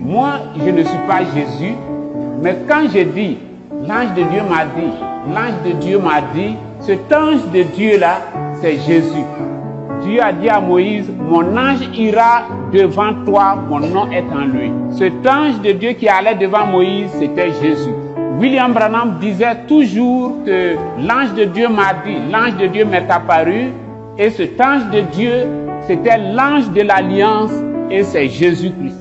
Moi, je ne suis pas Jésus, mais quand je dis, l'ange de Dieu m'a dit, cet ange de Dieu-là, c'est Jésus. Dieu a dit à Moïse, mon ange ira devant toi, mon nom est en lui. Cet ange de Dieu qui allait devant Moïse, c'était Jésus. William Branham disait toujours que l'ange de Dieu m'a dit, l'ange de Dieu m'est apparu, et cet ange de Dieu, c'était l'ange de l'Alliance, et c'est Jésus-Christ.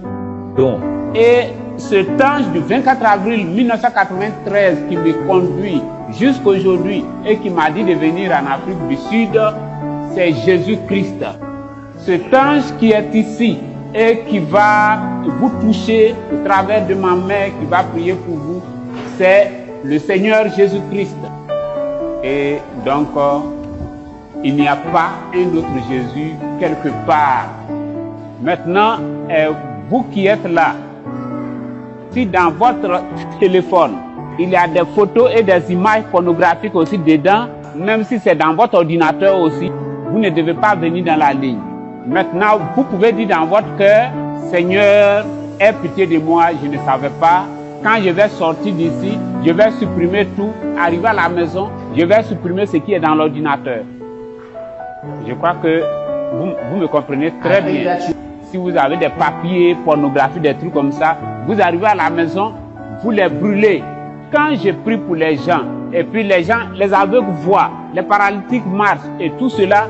Et cet ange du 24 avril 1993 qui me conduit jusqu'à aujourd'hui et qui m'a dit de venir en Afrique du Sud, c'est Jésus-Christ. Cet ange qui est ici et qui va vous toucher au travers de ma main, qui va prier pour vous, c'est le Seigneur Jésus-Christ. Et donc, il n'y a pas un autre Jésus quelque part. Maintenant, vous qui êtes là, si dans votre téléphone, il y a des photos et des images pornographiques aussi dedans, même si c'est dans votre ordinateur aussi, vous ne devez pas venir dans la ligne. Maintenant, vous pouvez dire dans votre cœur, Seigneur, aie pitié de moi, je ne savais pas. Quand je vais sortir d'ici, je vais supprimer tout. Arriver à la maison, je vais supprimer ce qui est dans l'ordinateur. Je crois que vous me comprenez très bien. Si vous avez des papiers pornographiques, des trucs comme ça, vous arrivez à la maison, vous les brûlez. Quand je prie pour les gens, et puis les gens, les aveugles voient, les paralytiques marchent et tout cela,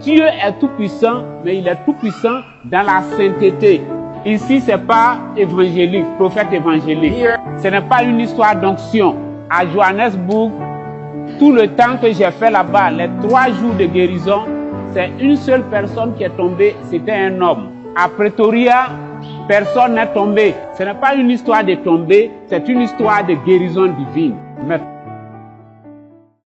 Dieu est tout puissant, mais il est tout puissant dans la sainteté. Ici, ce n'est pas évangélique, prophète évangélique. Ce n'est pas une histoire d'onction. À Johannesburg, tout le temps que j'ai fait là-bas, les 3 jours de guérison, c'est une seule personne qui est tombée, c'était un homme. À Pretoria, personne n'est tombé. Ce n'est pas une histoire de tomber, c'est une histoire de guérison divine.